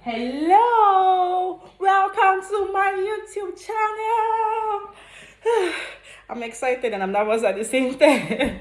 Hello, welcome to my YouTube channel. I'm excited and I'm nervous at the same time.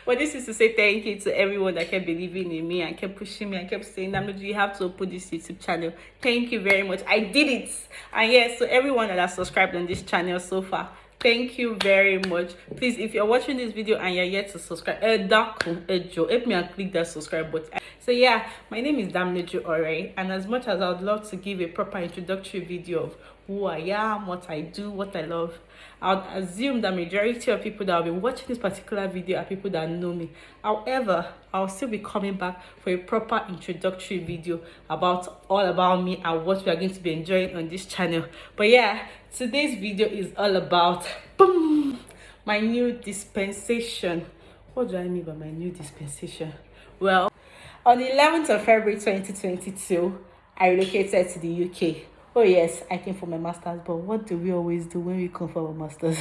But this is to say thank you to everyone that kept believing in me and kept pushing me and kept saying, Damnoju, you have to open this YouTube channel. Thank you very much. I did it. And yes, so everyone that has subscribed on this channel so far, thank you very much. Please, if you're watching this video and you're yet to subscribe, help me and click that subscribe button. So yeah, my name is Damnoju Ore, and as much as I would love to give a proper introductory video of who I am, what I do, what I love, I would assume the majority of people that will be watching this particular video are people that know me. However, I'll still be coming back for a proper introductory video about all about me and what we are going to be enjoying on this channel. But yeah, today's video is all about my new dispensation. What do I mean by my new dispensation? Well, on the 11th of February 2022, I relocated to the UK. Oh yes, I came for my master's, but what do we always do when we come for our master's?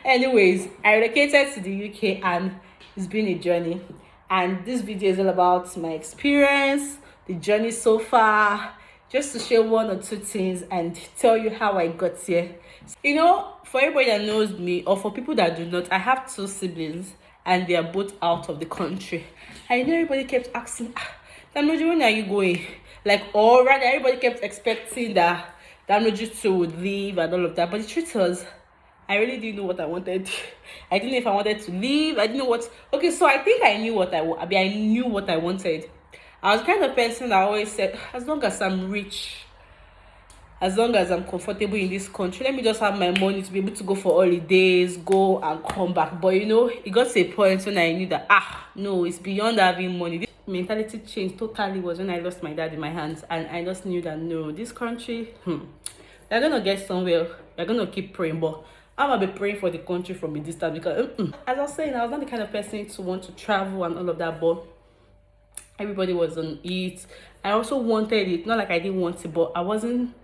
Anyways, I relocated to the UK and it's been a journey. And this video is all about my experience, the journey so far, just to share one or two things and tell you how I got here. You know, for everybody that knows me or for people that do not, I have two siblings and they are both out of the country. I know everybody kept asking, Damnoju, when are you going? Like, or rather, everybody kept expecting that Damnoju too would leave and all of that. But the truth was, I really didn't know what I wanted. I didn't know if I wanted to leave. I didn't know what. Okay, so I think I knew what I knew what I wanted. I was the kind of person that always said, as long as I'm rich, as long as I'm comfortable in this country, let me just have my money to be able to go for holidays, go and come back. But you know, it got to a point when I knew that no, it's beyond having money. This mentality change totally was when I lost my dad in my hands, and I just knew that no, this country, they're gonna get somewhere. They're gonna keep praying, but I'm gonna be praying for the country from a distance because as I was saying, I was not the kind of person to want to travel and all of that, but everybody was on it. I also wanted it, not like I didn't want it, but I wasn't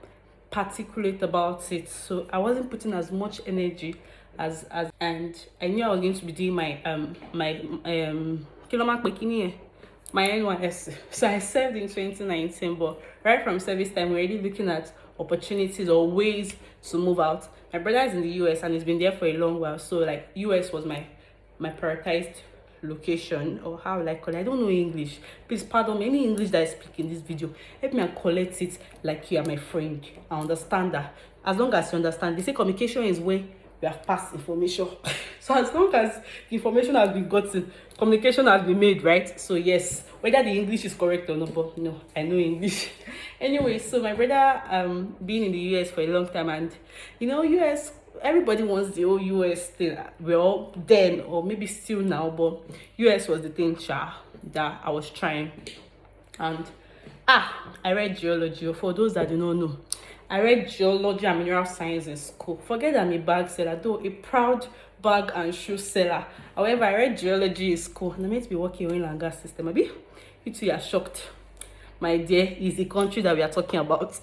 particulate about it, so I wasn't putting as much energy as and I knew I was going to be doing my my NYS. So I served in 2019, but right from service time we're already looking at opportunities or ways to move out. My brother is in the US and he's been there for a long while, so like US was my prioritized location, or how will I call it? I don't know English. Please pardon me. Any English that I speak in this video, help me and collect it like you are my friend. I understand that. As long as you understand, they say communication is when we have passed information. So as long as the information has been gotten, communication has been made, right? So yes, whether the English is correct or not, but no, I know English. Anyway, so my brother been in the US for a long time, and you know, US, everybody wants the whole US thing. Well, then, or maybe still now, but US was the thing that I was trying. And I read geology. For those that do not know, I read geology and mineral science in school. Forget that I'm a bag seller, though a proud bag and shoe seller. However, I read geology in school and I'm meant to be working in oil and gas system. Maybe you two are shocked. My dear, is the country that we are talking about.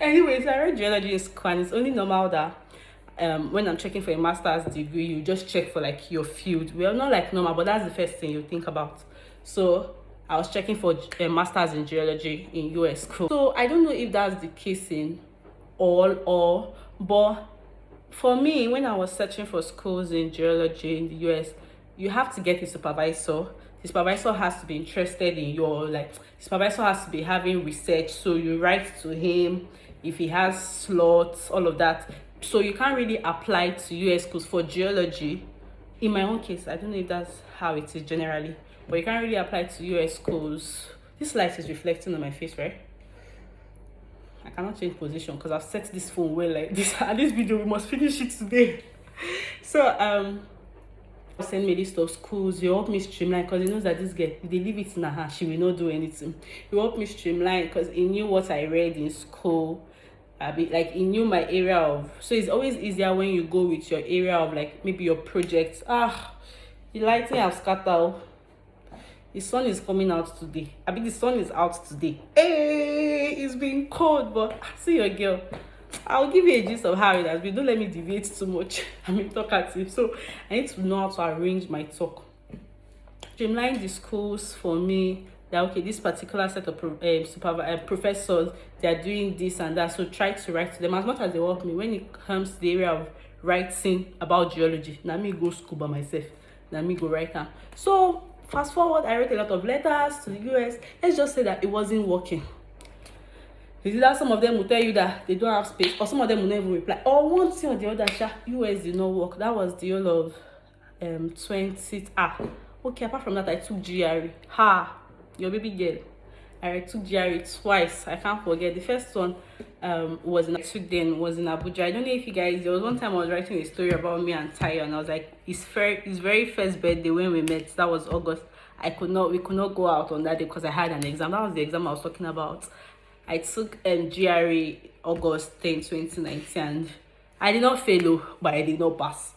Anyways, I read geology in school, and it's only normal that when I'm checking for a master's degree, you just check for like your field. Well, not like normal, but that's the first thing you think about. So I was checking for a master's in geology in US school. So I don't know if that's the case in all, but for me, when I was searching for schools in geology in the US, you have to get a supervisor. The supervisor has to be interested in your, like, the supervisor has to be having research, so you write to him if he has slots, all of that. So you can't really apply to US schools for geology. In my own case, I don't know if that's how it is generally, but you can't really apply to US schools. This light is reflecting on my face, right? I cannot change position because I've set this phone well like this. And this video, we must finish it today. So send me a list of schools. You help me streamline, because he knows that this girl, if they leave it in her hand, she will not do anything. You help me streamline because he knew what I read in school. Like he knew my area of, so it's always easier when you go with your area of, like, maybe your projects. The lighting have scattered. The sun is coming out today. The sun is out today. Hey, it's been cold, but see your girl. I'll give you a gist of how it has been. Don't let me deviate too much. I'm talkative, so I need to know how to arrange my talk. Streamline the schools for me that okay, this particular set of professors, they are doing this and that, so try to write to them. As much as they work me, when it comes to the area of writing about geology, now me go school by myself, now me go write down. So fast forward, I wrote a lot of letters to the US. Let's just say that it wasn't working. Is that some of them will tell you that they don't have space, or some of them will never reply, or one thing or the other. US did not work. That was the whole of 20. Okay, apart from that, I took GRE. Your baby girl. I took GRE twice. I can't forget. The first one was in Abuja. I don't know if you guys, there was one time I was writing a story about me and Tayo, and I was like, his very first birthday when we met, that was August. We could not go out on that day because I had an exam. That was the exam I was talking about. I took GRE August 10, 2019, and I did not fail, but I did not pass.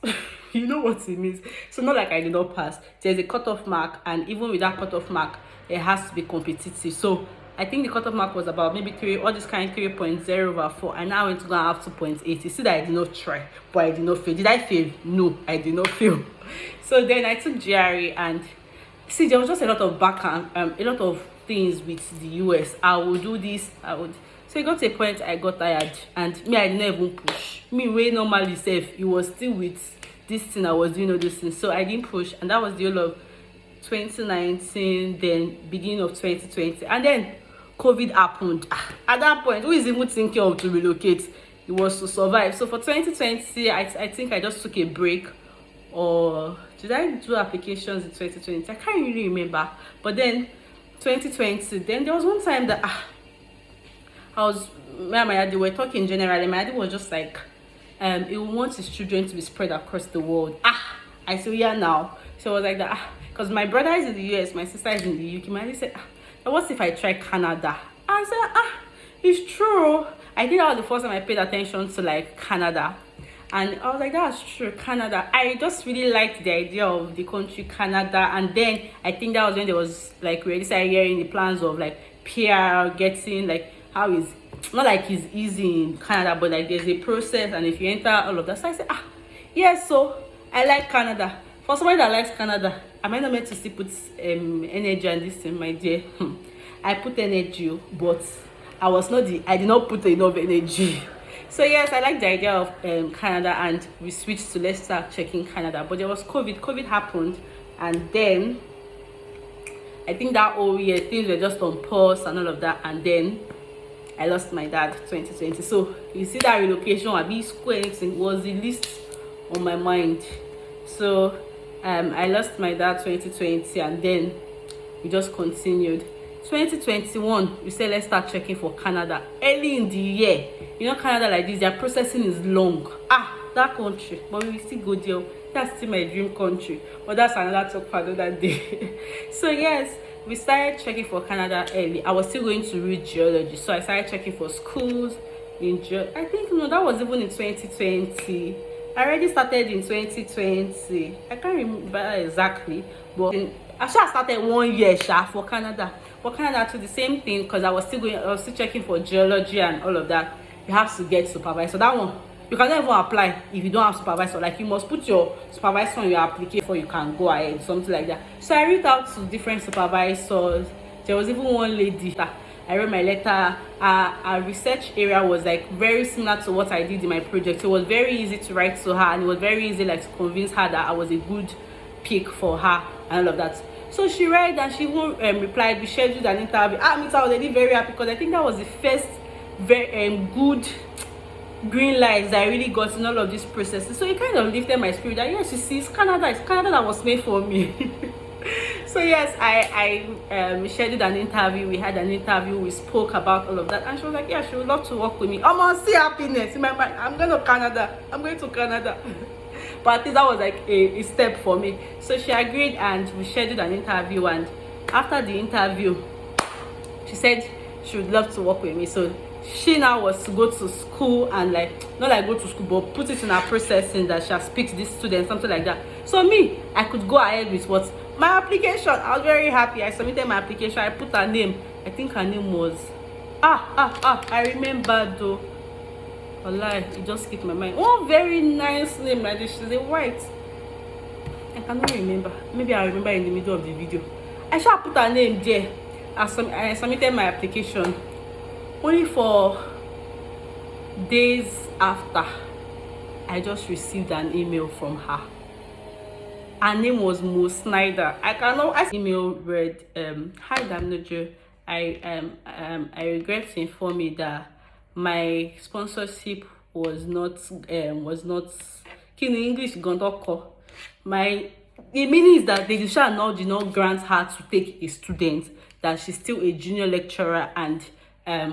You know what it means. So not like I did not pass. There's a cutoff mark, and even with that cutoff mark, it has to be competitive. So I think the cutoff mark was about maybe 3.0/4, and now I went to go and have 2.8. You see that I did not try, but I did not fail. Did I fail? No, I did not fail. So then I took GRE, and see, there was just a lot of a lot of things with the US. I would do this, so it got to a point I got tired, and I didn't even push. Way normally safe, it was still with this thing I was doing all those things, so I didn't push. And that was the whole of 2019, then beginning of 2020, and then COVID happened. At that point, who is even thinking of to relocate? It was to survive. So for 2020, I think I just took a break. Or did I do applications in 2020? I can't really remember. But then 2020, then there was one time that me and my daddy were talking generally. My daddy was just like, he wants his children to be spread across the world. I said, yeah, now. So I was like that, because my brother is in the US, my sister is in the UK. My daddy said, what if I try Canada? I said, it's true. I think that was the first time I paid attention to like Canada. And I was like, that's true, Canada. I just really liked the idea of the country Canada. And then I think that was when there was like, we already started hearing the plans of like PR getting, like how is, not like it's easy in Canada, but like there's a process, and if you enter all of that. So I said, yeah, so I like Canada. For somebody that likes Canada, am I not meant to still put energy and this in my dear? I put energy, but I did not put enough energy. So yes, I like the idea of Canada, and we switched to let's start checking Canada. But there was COVID happened, and then I think that whole year things were just on pause and all of that, and then I lost my dad 2020. So you see that relocation or be school anything was the least on my mind. So I lost my dad 2020, and then we just continued. 2021, we said let's start checking for Canada. Early in the year, you know, Canada like this, their processing is long. That country, but we still go there. That's still my dream country, but that's another talk for another day. So yes, we started checking for Canada early. I was still going to read geology, so I started checking for schools in I think no, that was even in 2020. I already started in 2020. I can't remember exactly, but I started 1 year for Canada. For Canada too, the same thing, because I was still checking for geology and all of that. You have to get supervisor. That one you can never apply if you don't have supervisor. Like you must put your supervisor on your application before you can go ahead, something like that. So I reached out to different supervisors. There was even one lady that I wrote my letter. Our research area was like very similar to what I did in my project. So it was very easy to write to her, and it was very easy like to convince her that I was a good pick for her and all of that. So she read, and she even replied. We scheduled an interview. I was already very happy, because I think that was the first very good green lights that I really got in all of these processes. So it kind of lifted my spirit that yes, you see, it's Canada that was made for me. So yes, I scheduled an interview. We had an interview. We spoke about all of that, and she was like, yeah, she would love to work with me. I'm gonna see happiness in my mind. I'm going to Canada. But I think that was like a step for me. So she agreed, and we scheduled an interview. And after the interview, she said she would love to work with me. So she now was to go to school, and like not like go to school, but put it in her processing that she'll speak to this student, something like that. So me, I could go ahead with what my application. I was very happy. I submitted my application. I put her name. I think her name was I remember though. Wallahi, it just skipped my mind. Oh, very nice name like this. She's a white. I cannot remember. Maybe I'll remember in the middle of the video. I shall put her name there. I submitted my application. Only for days after, I just received an email from her. Her name was Mo Snyder. I cannot ask. Email read, "Hi Damnojo, I regret to inform you that my sponsorship was not in English gondoko. My the meaning is that they did not grant her to take a student, that she's still a junior lecturer, and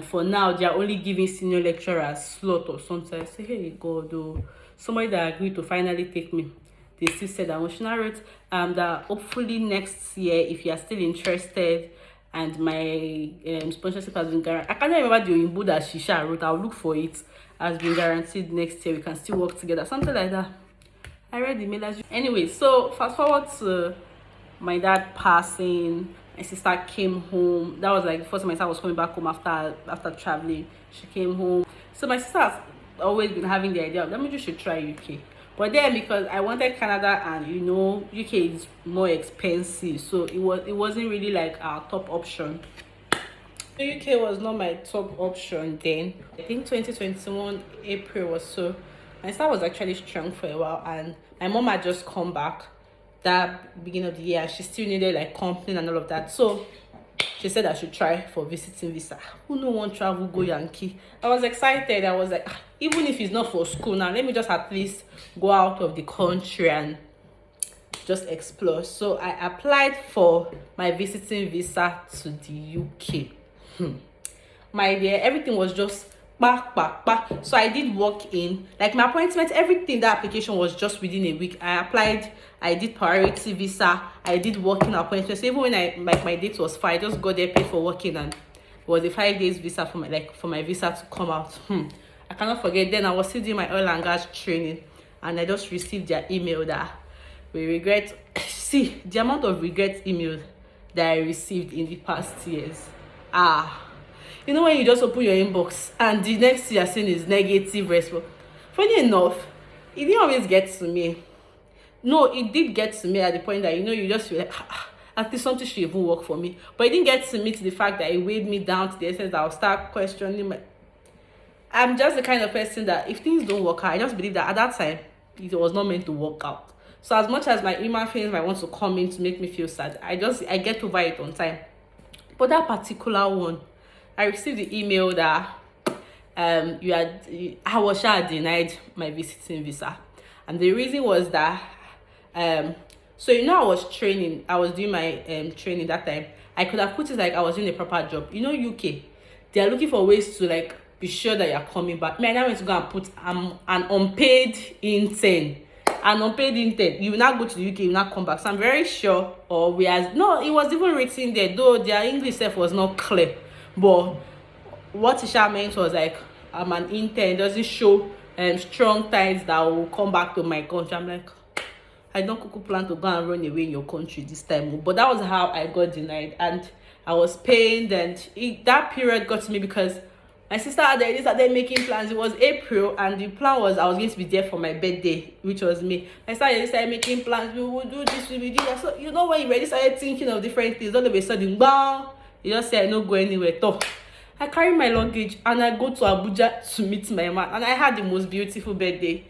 for now they are only giving senior lecturers slot or something." I say, hey God, oh, somebody that agreed to finally take me. They still said that Moshina wrote that hopefully next year, if you are still interested, and my sponsorship has been guaranteed. I can't remember the Oyinbo that she wrote. I'll look for it. Has been guaranteed next year. We can still work together. Something like that. I read the mail as you. Anyway, so fast forward to my dad passing. My sister came home. That was like the first time my sister was coming back home after traveling. She came home. So my sister has always been having the idea of, let me just should try UK. But then, because I wanted Canada, and you know UK is more expensive, so it wasn't really like our top option. The UK was not my top option then. I think 2021 April or so. My sister was actually strong for a while, and my mom had just come back that beginning of the year. She still needed like company and all of that, so she said I should try for visiting visa. Who no one travel go Yankee? I was excited. I was like, even if it's not for school now, let me just at least go out of the country and just explore. So I applied for my visiting visa to the UK. My dear, everything was just back. So I did walk in, like my appointment, everything. That application was just within a week. I applied, I did priority visa, I did walk-in appointments. So even when my date was fine, I just got there, paid for walk-in, and it was a 5 days visa for my visa to come out. I cannot forget, then I was still doing my oil and gas training, and I just received their email that we regret. See the amount of regret emails that I received in the past years. You know, when you just open your inbox and the next thing you're seeing is negative response. Funny enough, it didn't always get to me. No, it did get to me at the point that, you know, you just feel like, at least something should even work for me. But it didn't get to me to the fact that it weighed me down to the essence that I'll start questioning I'm just the kind of person that if things don't work out, I just believe that at that time, it was not meant to work out. So as much as my human feelings might want to come in to make me feel sad, I get over it on time. But that particular one, I received the email that I was denied my visiting visa, and the reason was that so you know, I was doing my training that time. I could have put it like I was doing a proper job. You know, UK, they are looking for ways to like be sure that you're coming back. Man, I went to go and put an unpaid intern. You will not go to the UK, you will not come back. So I'm very sure, no, it was even written there, though their English stuff was not clear. But what Isha meant was like, I'm an intern. It doesn't show strong ties that will come back to my country. I'm like, I don't plan to go and run away in your country this time. But that was how I got denied, and I was pained. And that period got to me because my sister started making plans. It was April, and the plan was I was going to be there for my birthday, which was me. My sister started making plans. We will do this, we will do that. So you know, when you already started thinking of different things, all of a sudden, bam, you just say I don't go anywhere. So I carry my luggage and I go to Abuja to meet my man, and I had the most beautiful birthday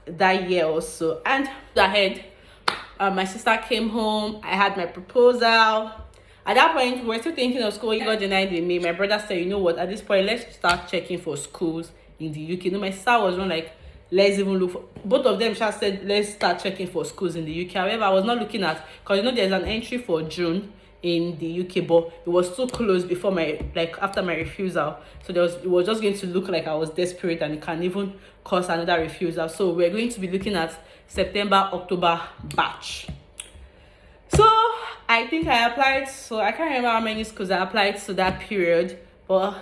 that year also. And ahead, my sister came home. I had my proposal. At that point, we were still thinking of school. He got denied in May. My brother said, you know what, at this point, let's start checking for schools in the UK. No, my sister was one like, let's even look for, both of them just said, let's start checking for schools in the UK. However, I was not looking at, because you know there's an entry for June in the UK, but it was too close before after my refusal. So it was just going to look like I was desperate, and it can even cause another refusal. So we're going to be looking at September, October batch. So I think I applied, so I can't remember how many schools I applied to that period, but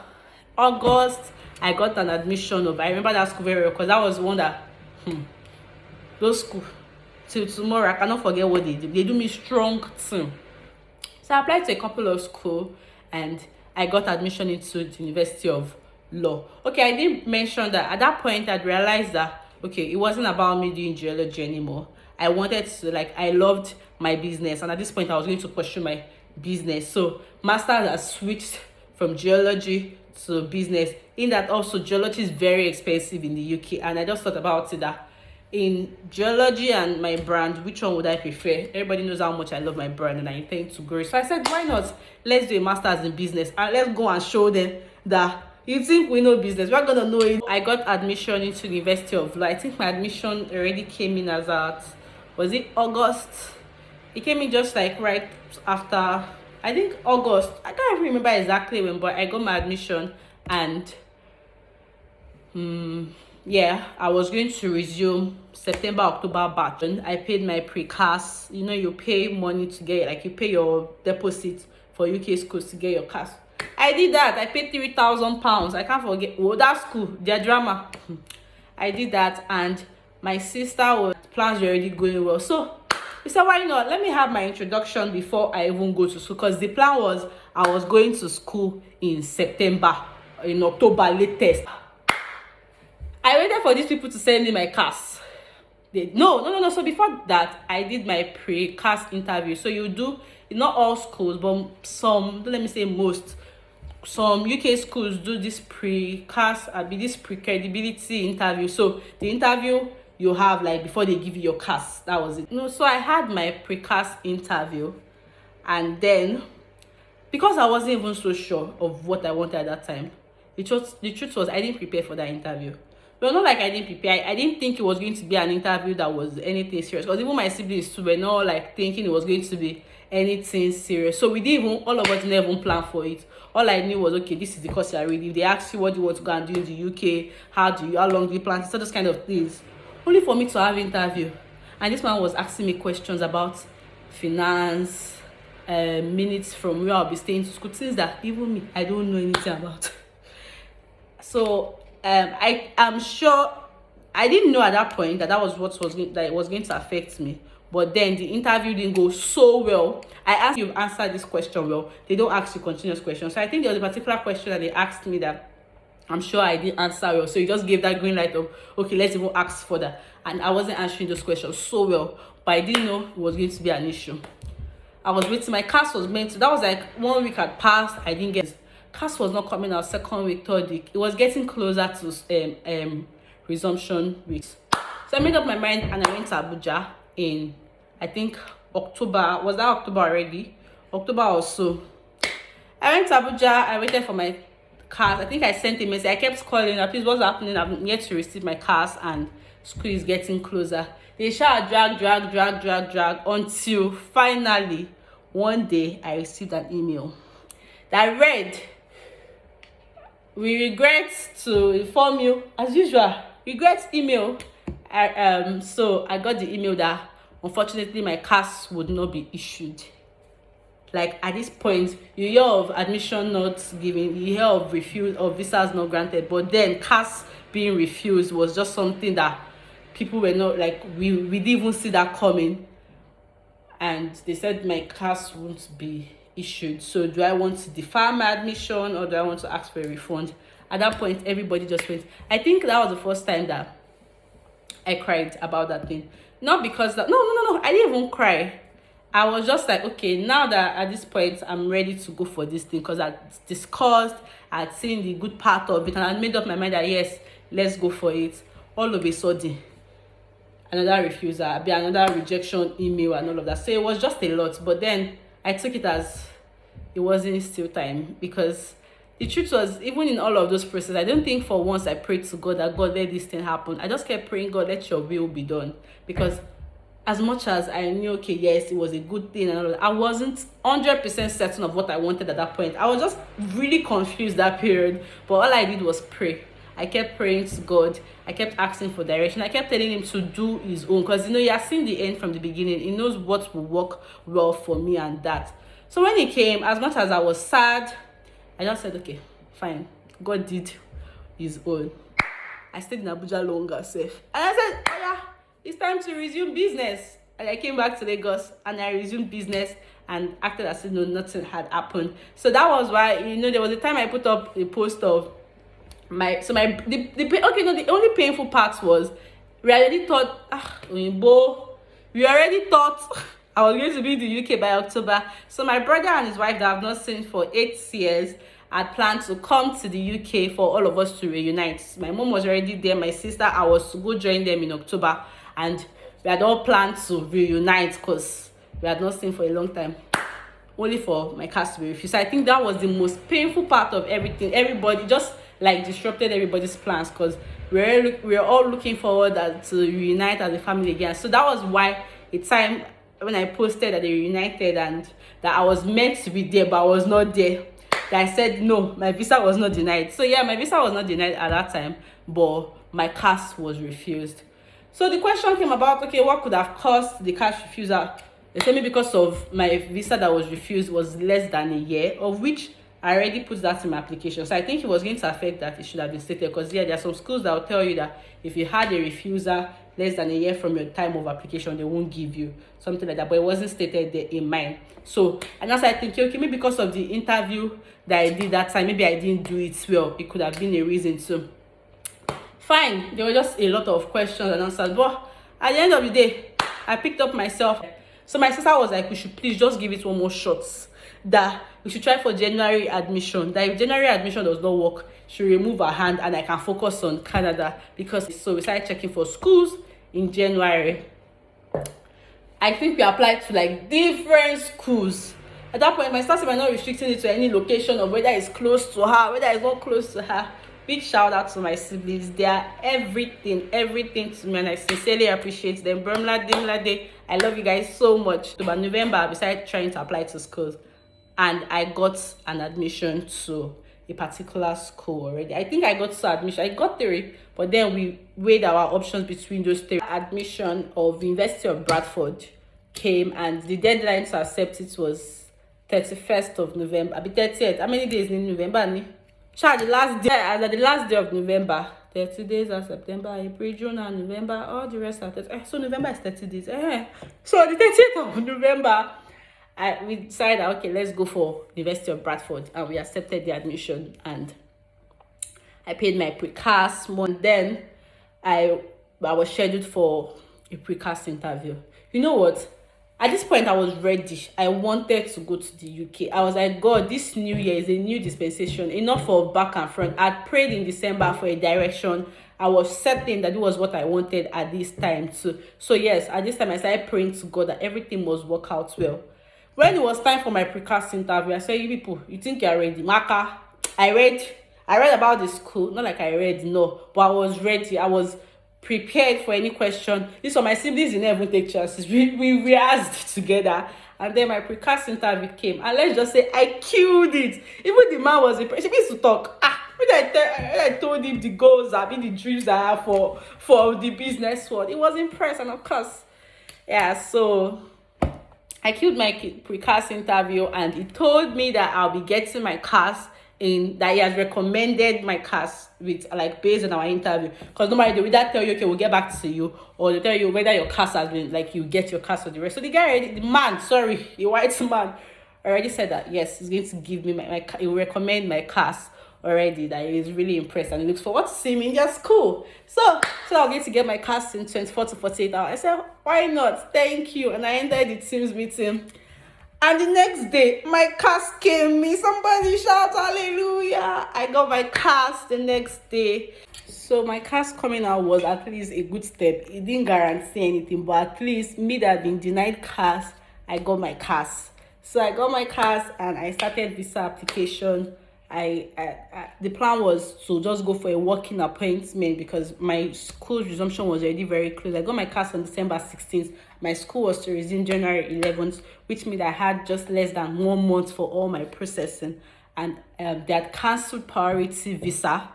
August I got an admission I remember that school very well, because that was one that those schools till tomorrow I cannot forget what they do me strong too. So I applied to a couple of schools, and I got admission into the University of Law. Okay, I didn't mention that at that point I'd realized that okay, it wasn't about me doing geology anymore. I wanted to I loved my business, and at this point I was going to pursue my business. So masters has switched from geology to business. In that also geology is very expensive in the UK, and I just thought about it that in geology and my brand, which one would I prefer? Everybody knows how much I love my brand and I intend to grow it. So I said, why not? Let's do a master's in business and let's go and show them that you think we know business, we're gonna know it. I got admission into the University of Law. I think my admission already came in as at, was it August? It came in just like right after, I think August. I can't even remember exactly when, but I got my admission. And yeah, I was going to resume September, October batch. I paid my pre-CAS. You know, you pay money to get, like you pay your deposit for UK schools to get your CAS. I did that. I paid £3,000. I can't forget. Oh, that school, their drama. I did that, and my sister was, plans were already going well. So we said, why not? Let me have my introduction before I even go to school, because the plan was I was going to school in September, in October latest. I waited for these people to send me my CAS. No. So before that, I did my pre-CAS interview. So you do, not all schools, but some, don't let me say most, some UK schools do this pre-CAS, this pre-credibility interview. So the interview you have like before they give you your CAS, that was it. No, so I had my pre-CAS interview, and then because I wasn't even so sure of what I wanted at that time, the truth was I didn't prepare for that interview. Well, not like I didn't prepare. I didn't think it was going to be an interview that was anything serious, because even my siblings too were not like thinking it was going to be anything serious. So we didn't even, all of us didn't even plan for it. All I knew was, okay, this is the course you're reading. If they ask you what do you want to go and do in the UK, how long do you plan, so those kind of things. Only for me to have interview, and this man was asking me questions about finance, minutes from where I'll be staying to school, things that even me, I don't know anything about. So I am sure I didn't know at that point that was what was going to affect me. But then the interview didn't go so well. I asked, you've answered this question well. They don't ask you continuous questions. So I think there was a particular question that they asked me that I'm sure I didn't answer well. So you just gave that green light of, okay, let's even ask further. And I wasn't answering those questions so well, but I didn't know it was going to be an issue. I was waiting. My CAS was meant to, that was like 1 week had passed. I didn't get, CAS was not coming out second week, third week. It was getting closer to resumption weeks. So I made up my mind and I went to Abuja in, I think, October. Was that October already? October or so. I went to Abuja. I waited for my CAS. I think I sent a message. I kept calling her, please, what's happening? I'm yet to receive my CAS and school is getting closer. They shall drag until finally one day I received an email that read, we regret to inform you, as usual, regret email. So I got the email that unfortunately my CAS would not be issued. Like at this point, you hear of admission not given, you hear of refuse of visas not granted, but then CAS being refused was just something that people were not like, we didn't even see that coming. And they said my CAS won't be issued. So do I want to defer my admission or do I want to ask for a refund? At that point, everybody just went. I think that was the first time that I cried about that thing. Not because that, no, I didn't even cry. I was just like, okay, now that at this point I'm ready to go for this thing, because I discussed, I'd seen the good part of it, and I made up my mind that yes, let's go for it. All of a sudden, another refusal, another rejection email and all of that. So it was just a lot. But then I took it as it wasn't still time, because the truth was, even in all of those processes, I don't think for once I prayed to God that God, let this thing happen. I just kept praying, God, let your will be done. Because as much as I knew, okay, yes, it was a good thing and all that, I wasn't 100% certain of what I wanted at that point. I was just really confused that period. But all I did was pray. I kept praying to God. I kept asking for direction. I kept telling him to do his own, because he has seen the end from the beginning. He knows what will work well for me and that. So when he came, as much as I was sad, I just said, okay, fine. God did his own. I stayed in Abuja longer, safe. And I said, oh yeah, it's time to resume business. And I came back to Lagos and I resumed business and acted as if nothing had happened. So that was why, there was a time I put up a post of the only painful part was we already thought, I was going to be in the UK by October. So my brother and his wife that I've not seen for 8 years had planned to come to the UK for all of us to reunite. My mom was already there, my sister, I was to go join them in October, and we had all planned to reunite because we had not seen for a long time, only for my cast to be refused. So I think that was the most painful part of everything. Everybody just like disrupted everybody's plans because we're all looking forward to reunite as a family again. So that was why the time when I posted that they reunited and that I was meant to be there but I was not there, that I said no, my visa was not denied. So yeah, my visa was not denied at that time, but my cast was refused. So the question came about, okay, what could have caused the cast refusal? They told me because of my visa that was refused was less than a year, of which I already put that in my application. So I think it was going to affect that. It should have been stated, because yeah, there are some schools that will tell you that if you had a refusal less than a year from your time of application, they won't give you something like that. But it wasn't stated there in mine. So, and as I think, okay, maybe because of the interview that I did that time, maybe I didn't do it well. It could have been a reason too. Fine, there were just a lot of questions and answers, but at the end of the day, I picked up myself. So my sister was like, we should please just give it one more shot, that we should try for January admission, that if January admission does not work, she remove her hand and I can focus on Canada. Because so we started checking for schools in January. I think we applied to like different schools. At that point, my sister were not restricting it to any location of whether it's close to her, whether it's not close to her. Big shout out to my siblings. They are everything to me, and I sincerely appreciate them. Bromla, Dimlade, I love you guys so much. But November, I decided trying to apply to schools, and I got an admission to a particular school already. I think I got to admission. I got 3, but then we weighed our options between those 3. Admission of the University of Bradford came, and the deadline to accept it was 31st of November. I'll be 30th. How many days in November? The last day of November. 30 days are September, April, June, and November. All the rest are 30. So November is 30 days. So the 30th of November, we decided, okay, let's go for University of Bradford, and we accepted the admission. And I paid my precast month. Then I was scheduled for a precast interview. You know what? At this point, I was ready. I wanted to go to the UK. I was like, God, this new year is a new dispensation. Enough of back and front. I prayed in December for a direction. I was certain that it was what I wanted at this time too. So yes, at this time, I started praying to God that everything must work out well. When it was time for my precast interview, I said, you people, you think you're ready? Maka, I read about the school. Not like I read, no. But I was ready. I was prepared for any question. This one, my siblings didn't even take chances. We rehearsed together, and then my precast interview came, and let's just say I killed it. Even the man was impressed. He used to talk. When I told him the goals, the dreams I have for the business world, he was impressed, and of course, yeah. So I killed my precast interview, and he told me that I'll be getting my cast in that he has recommended my cast with like based on our interview, because normally they will either tell you, okay, we'll get back to you, or they tell you whether your cast has been like you get your cast for the rest. So the white man already said that yes, he's going to give me my he will recommend my cast already, that he is really impressed and he looks forward to seeing me in their school. So I'm going to get my cast in 24 to 48 hours. I said, why not? Thank you. And I entered the team's meeting. And the next day, my cast came me. Somebody shout hallelujah. I got my cast the next day. So my cast coming out was at least a good step. It didn't guarantee anything, but at least me that had been denied cast, I got my cast. So I got my cast and I started visa application. The plan was to just go for a walk-in appointment because my school's resumption was already very close. I got my cast on December 16th. My school was to resume January 11th, which means I had just less than 1 month for all my processing. And they had cancelled priority visa.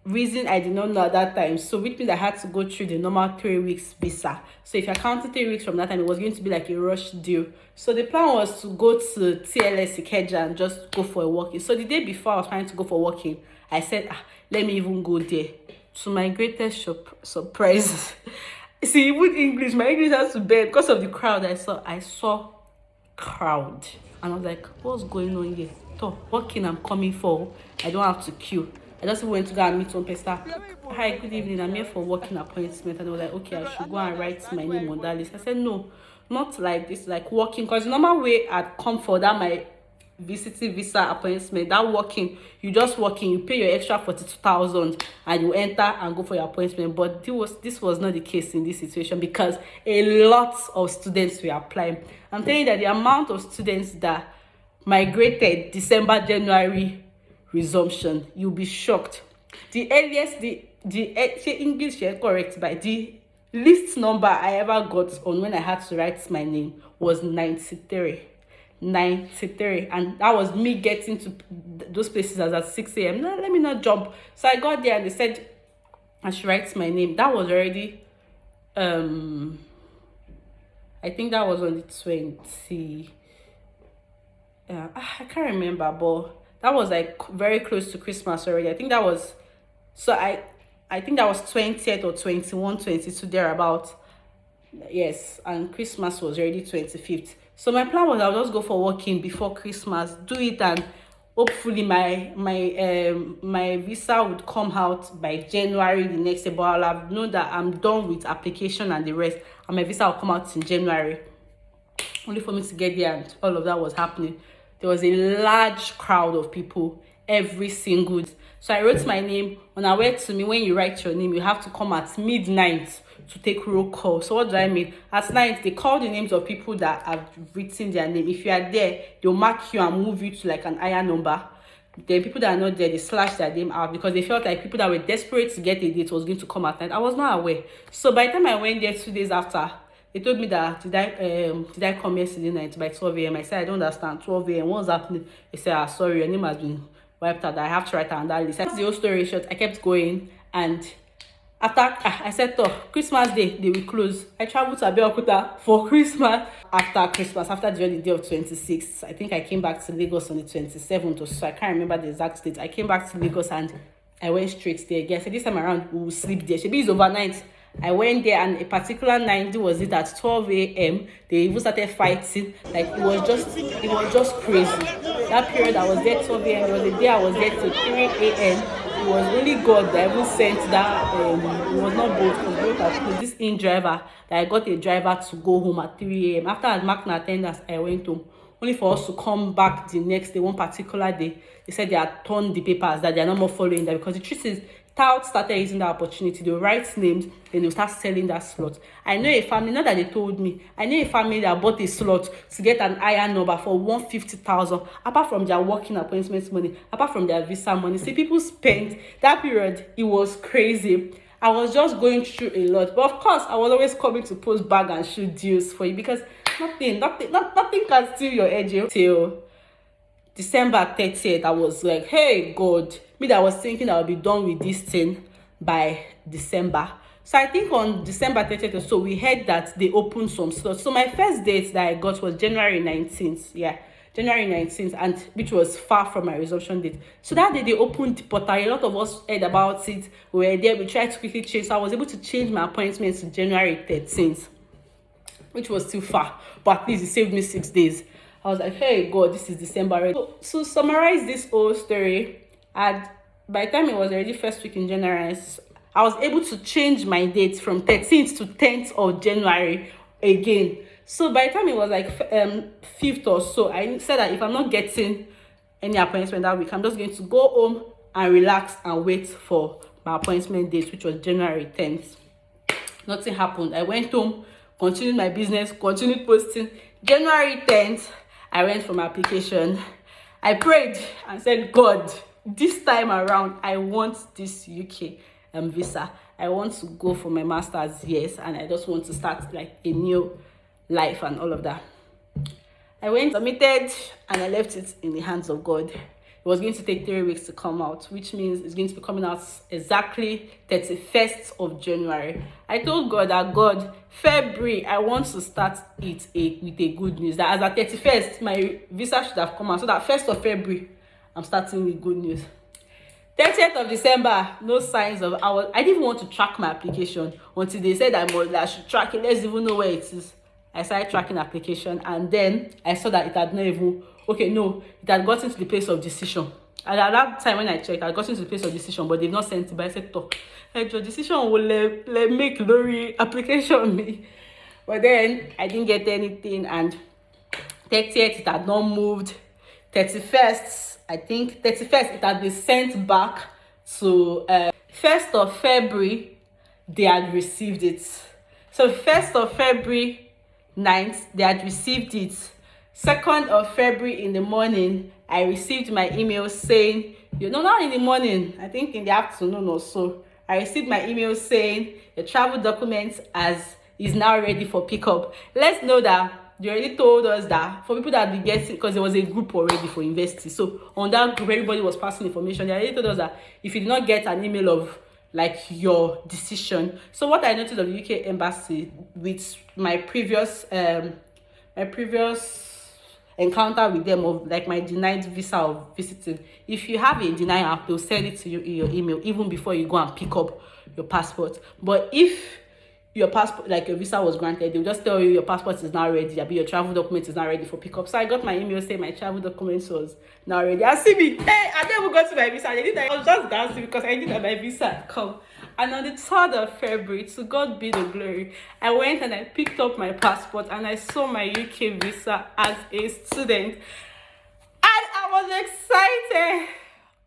Reason I did not know at that time. So which means I had to go through the normal 3 weeks visa. So if I counted 3 weeks from that time, it was going to be like a rush deal. So the plan was to go to TLS Ikeja and just go for a walk-in. So the day before I was trying to go for walk-in, I said, let me even go there. To my greatest surprise, see, even English, my English has to bear because of the crowd I saw crowd. And I was like, what's going on here? So walk-in I'm coming for, I don't have to queue. I just went to go and meet one person. Hi, good evening. I'm here for working appointment. And I was like, okay, I should go and write my name on that list. I said, no, not like this, like walking, because the normal way I'd come for that my visiting visa appointment, that walking, you just walk in, you pay your extra 42,000 and you enter and go for your appointment. But this was not the case in this situation, because a lot of students were applying. I'm telling you that the amount of students that migrated December, January resumption, you'll be shocked. The earliest, the English here correct, by the least number I ever got on when I had to write my name was 93. 93, and that was me getting to those places as at 6 a.m. No, let me not jump. So I got there and they said I should write my name. That was already I think that was on the 20, I can't remember, but that was like very close to Christmas already. I think that was, so I think that was 20th or 21, 22 thereabout. Yes, and Christmas was already 25th. So my plan was I'll just go for walking before Christmas, do it, and hopefully my visa would come out by January the next year. But I'll have known that I'm done with application and the rest, and my visa will come out in January. Only for me to get there and all of that was happening. There was a large crowd of people every single day. So I wrote my name. On our way to me, when you write your name, you have to come at midnight to take roll call. So what do I mean? At night, they call the names of people that have written their name. If you are there, they'll mark you and move you to like an higher number. Then people that are not there, they slash their name out, because they felt like people that were desperate to get a date was going to come at night. I was not aware. So by the time I went there 2 days after, they told me that did I come yesterday night by 12 a.m. I said I don't understand. 12 a.m. What's happening? They said, sorry, your name has been wiped out. I have to write on that list. That's the whole story short. I kept going, and after I said, oh, Christmas Day they will close. I traveled to Abeokuta for Christmas. After Christmas, after the holiday of 26th, I think I came back to Lagos on the 27th or so. I can't remember the exact date. I came back to Lagos and I went straight there again. I said this time around we will sleep there. Shebi is overnight. I went there, and a particular night was it at 12 a.m. They even started fighting. Like it was just crazy. That period I was there 12 a.m. It was the day I was there till 3 a.m. It was really God that even sent that. It was not both. It was both. It was this in driver that I got a driver to go home at 3 a.m. After I had marked my attendance, I went home. Only for us to come back the next day, one particular day, they said they had turned the papers, that they are not more following that, because the truth is, tout started using that opportunity. They'll write names, then they'll start selling that slot. I know a family, not that they told me, I know a family that bought a slot to get an higher number for 150,000, apart from their working appointment money, apart from their visa money. See, people spent that period. It was crazy. I was just going through a lot, but of course, I was always coming to post bag and shoot deals for you, because nothing can steal your edge till December 30th. I was like, hey God, me that was thinking I would be done with this thing by December. So I think on December 30th or so, we heard that they opened some slots. So my first date that I got was January 19th. Yeah, January 19th, and which was far from my resumption date. So that day they opened the portal. A lot of us heard about it. We were there. We tried to quickly change. So I was able to change my appointment to January 13th, which was too far. But at least it saved me 6 days. I was like, hey God, this is December. So summarize this whole story. And by the time it was already first week in January, I was able to change my date from 13th to 10th of January again. So by the time it was like 5th or so, I said that if I'm not getting any appointment that week, I'm just going to go home and relax and wait for my appointment date, which was January 10th. Nothing happened. I went home, continued my business, continued posting. January 10th, I went for my application. I prayed and said, God, this time around, I want this UK visa. I want to go for my master's, yes, and I just want to start like a new life and all of that. I went, submitted, and I left it in the hands of God. It was going to take 3 weeks to come out, which means it's going to be coming out exactly 31st of January. I told God that, God, February, I want to start it with a good news. That as at 31st, my visa should have come out. So that 1st of February, I'm starting with good news. 30th of December, no signs of, I didn't even want to track my application until they said I should track it. Let's even know where it is. I started tracking application, and then I saw that it had not even, it had gotten to the place of decision. And at that time when I checked, I had gotten to the place of decision, but they've not sent it. But I said, your decision will let make Lori application me. But then I didn't get anything, and 30th it had not moved. 31st, I think 31st it had been sent back to 1st of February they had received it. So 1st of February 9th they had received it. 2nd of February in the morning I received my email saying, you know, not in the morning, I think in the afternoon or so, I received my email saying the travel documents is now ready for pickup. Let's know that they already told us that for people that be getting, because there was a group already for university, so on that group everybody was passing information. They already told us that if you did not get an email of like your decision. So what I noticed of the UK embassy with my previous encounter with them of like my denied visa of visiting, if you have a denial app, they'll send it to you in your email even before you go and pick up your passport. But if your passport, like your visa was granted, they'll just tell you your passport is now ready, your travel document is now ready for pickup. So I got my email saying my travel documents was now ready. I see me, hey, I never got to my visa. I was just dancing because I knew that my visa had come. And on the 3rd of February, to God be the glory, I went and I picked up my passport and I saw my UK visa as a student. And I was excited.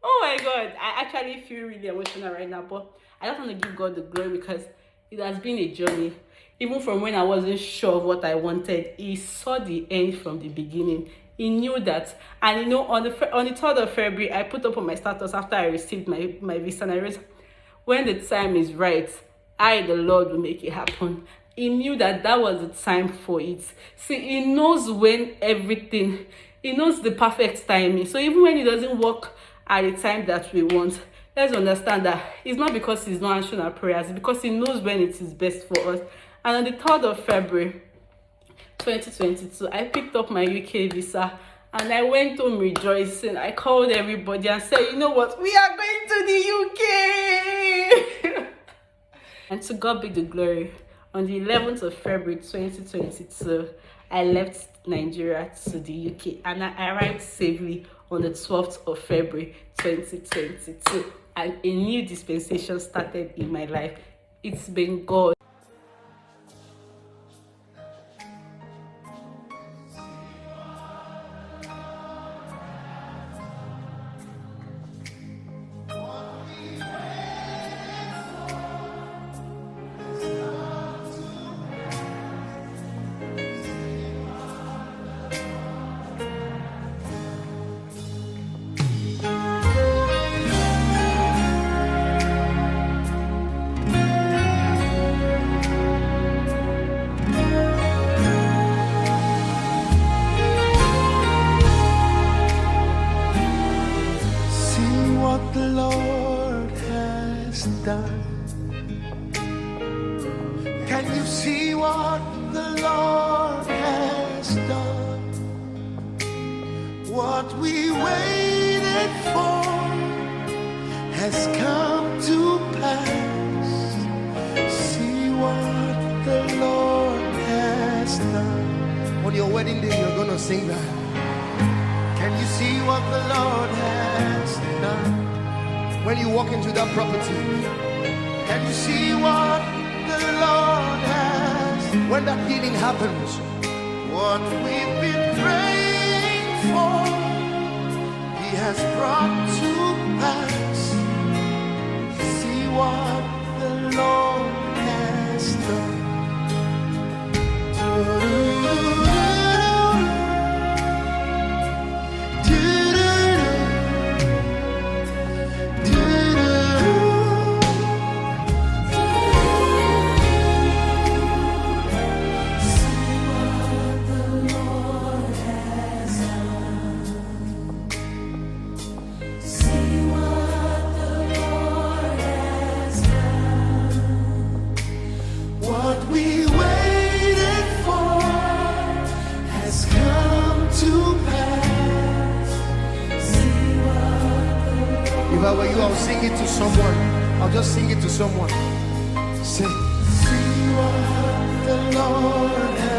Oh my God, I actually feel really emotional right now, but I just want to give God the glory because it has been a journey. Even from when I wasn't sure of what I wanted, He saw the end from the beginning. He knew that. And you know, on the 3rd of February, I put up on my status after I received my visa, and I wrote, when the time is right, I, the Lord, will make it happen. He knew that that was the time for it. See, He knows when everything, He knows the perfect timing. So even when it doesn't work at the time that we want, let's understand that it's not because He's not answering our prayers, it's because He knows when it is best for us. And on the 3rd of February 2022, I picked up my UK visa and I went home rejoicing. I called everybody and said, you know what, we are going to the UK. And to God be the glory. On the 11th of February 2022, I left Nigeria to the UK and I arrived safely on the 12th of February 2022. And a new dispensation started in my life. It's been God. done? Can you see what the Lord has done? What we waited for has come to pass. See what the Lord has done. On your wedding day, you're gonna sing that. Can you see what the Lord has done? When you walk into that property, can you see what the Lord has? When that healing happens, what we've been praying for, He has brought to pass. See what the Lord has done. If I were you, I'll sing it to someone. I'll just sing it to someone. Say, see what the Lord has